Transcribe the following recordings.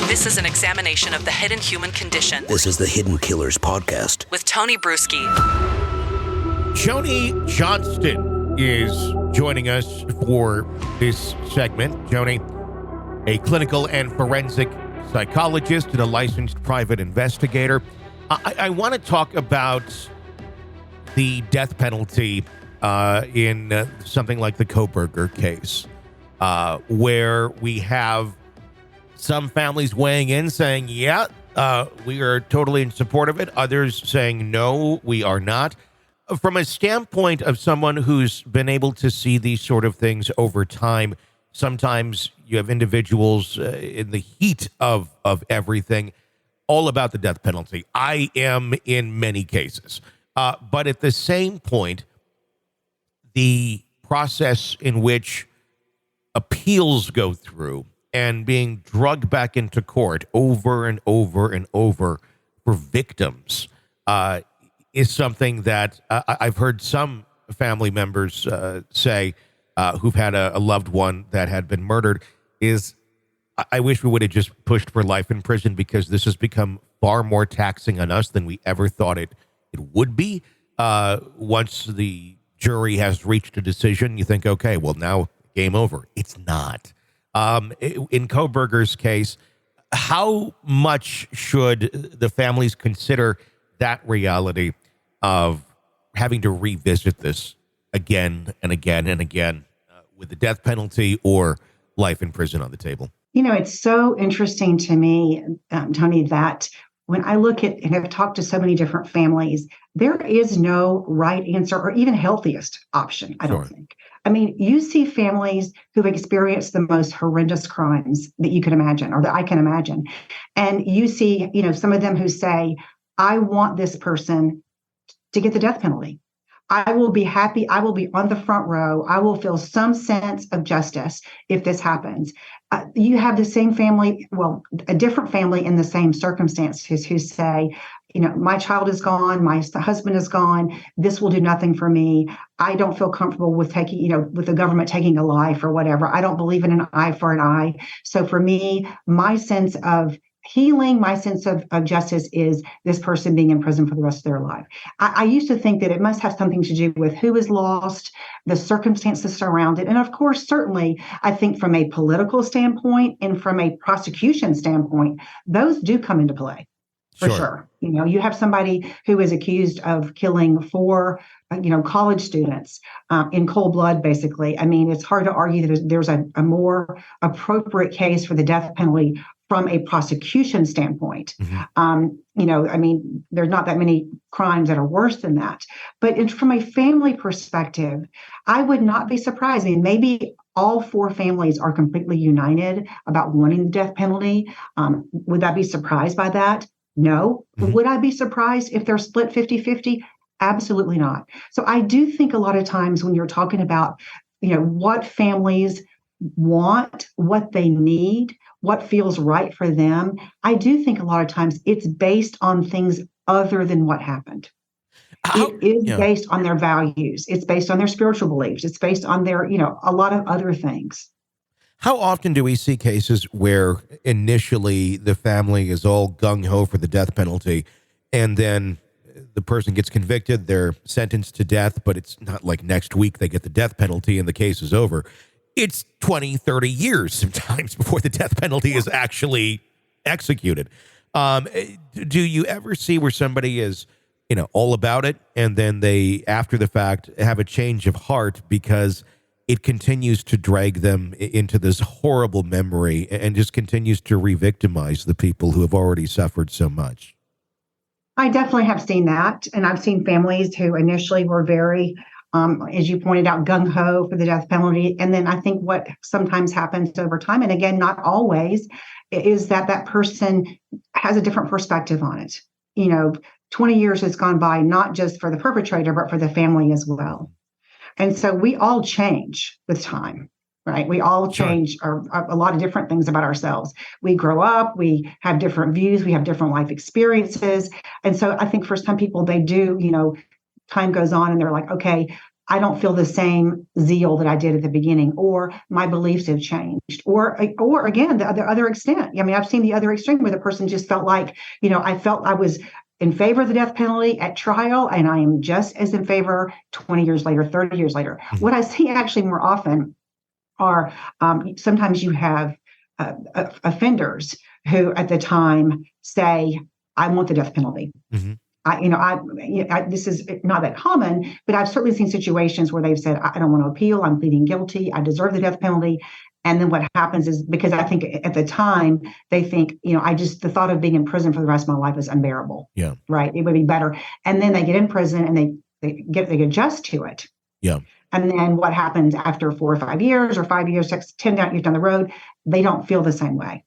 This is an examination of the hidden human condition. This is the Hidden Killers Podcast With Tony Brueski. Joni Johnston is joining us for this segment. Joni, a clinical and forensic psychologist and a licensed private investigator. I want to talk about the death penalty in something like the Kohberger case, where we have some families weighing in saying, yeah, we are totally in support of it. Others saying, no, we are not. From a standpoint of someone who's been able to see these sort of things over time, sometimes you have individuals in the heat of everything, all about the death penalty. I am in many cases. But at the same point, the process in which appeals go through and being drugged back into court over and over and over for victims is something that I've heard some family members say who've had a loved one that had been murdered is, I wish we would have just pushed for life in prison because this has become far more taxing on us than we ever thought it would be. Once the jury has reached a decision, you think, okay, well, now game over. It's not. In Kohberger's case, how much should the families consider that reality of having to revisit this again and again and again with the death penalty or life in prison on the table? You know, it's so interesting to me, Tony, that when I look at and have talked to so many different families, there is no right answer or even healthiest option, I don't think. I mean, you see families who've experienced the most horrendous crimes that you can imagine or that I can imagine. And you see, you know, some of them who say, I want this person to get the death penalty. I will be happy. I will be on the front row. I will feel some sense of justice if this happens. You have the same family, well, a different family in the same circumstances who say, you know, my child is gone, my husband is gone, this will do nothing for me. I don't feel comfortable with taking, you know, with the government taking a life or whatever. I don't believe in an eye for an eye. So for me, my sense of healing, my sense of justice is this person being in prison for the rest of their life. I used to think that it must have something to do with who is lost, the circumstances surround it. And of course, certainly, I think from a political standpoint and from a prosecution standpoint, those do come into play. For sure. You know, you have somebody who is accused of killing 4, college students in cold blood, basically. I mean, it's hard to argue that there's a more appropriate case for the death penalty from a prosecution standpoint. I mean, there's not that many crimes that are worse than that. But from a family perspective, I would not be surprised. I mean, maybe all 4 families are completely united about wanting the death penalty. Would I be surprised by that? No. Would I be surprised if they're split 50-50? Absolutely not. So I do think a lot of times when you're talking about, you know, what families want, what they need, what feels right for them, I do think a lot of times it's based on things other than what happened. It is based on their values. It's based on their spiritual beliefs. It's based on their, a lot of other things. How often do we see cases where initially the family is all gung-ho for the death penalty, and then the person gets convicted, they're sentenced to death, but it's not like next week they get the death penalty and the case is over. It's 20, 30 years sometimes before the death penalty is actually executed. Do you ever see where somebody is, all about it, and then they, after the fact, have a change of heart because it continues to drag them into this horrible memory and just continues to re-victimize the people who have already suffered so much? I definitely have seen that. And I've seen families who initially were very, as you pointed out, gung-ho for the death penalty. And then I think what sometimes happens over time, and again, not always, is that person has a different perspective on it. 20 years has gone by, not just for the perpetrator, but for the family as well. And so we all change with time, right? We all change a lot of different things about ourselves. We grow up, we have different views, we have different life experiences. And so I think for some people, they do, time goes on and they're like, okay, I don't feel the same zeal that I did at the beginning, or my beliefs have changed, or again, the other extent. I mean, I've seen the other extreme where the person just felt like, I felt I was in favor of the death penalty at trial, and I am just as in favor 20 years later, 30 years later. Mm-hmm. What I see actually more often are sometimes you have offenders who at the time say, I want the death penalty. Mm-hmm. This is not that common, but I've certainly seen situations where they've said, I don't want to appeal. I'm pleading guilty. I deserve the death penalty. And then what happens is, because I think at the time they think, the thought of being in prison for the rest of my life is unbearable. Yeah. Right. It would be better. And then they get in prison and they adjust to it. Yeah. And then what happens after 4 or 5 years or 5 years, 10 years down the road, they don't feel the same way.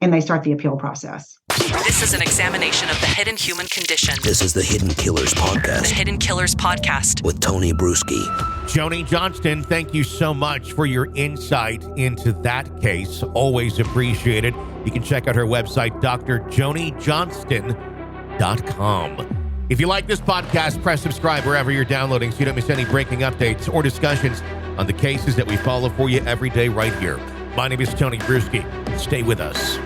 And they start the appeal process. This is an examination of the hidden human condition. This is the Hidden Killers Podcast. The Hidden Killers Podcast. With Tony Brueski. Joni Johnston, thank you so much for your insight into that case. Always appreciated. You can check out her website, drjonijohnston.com. If you like this podcast, press subscribe wherever you're downloading so you don't miss any breaking updates or discussions on the cases that we follow for you every day right here. My name is Tony Brueski. Stay with us.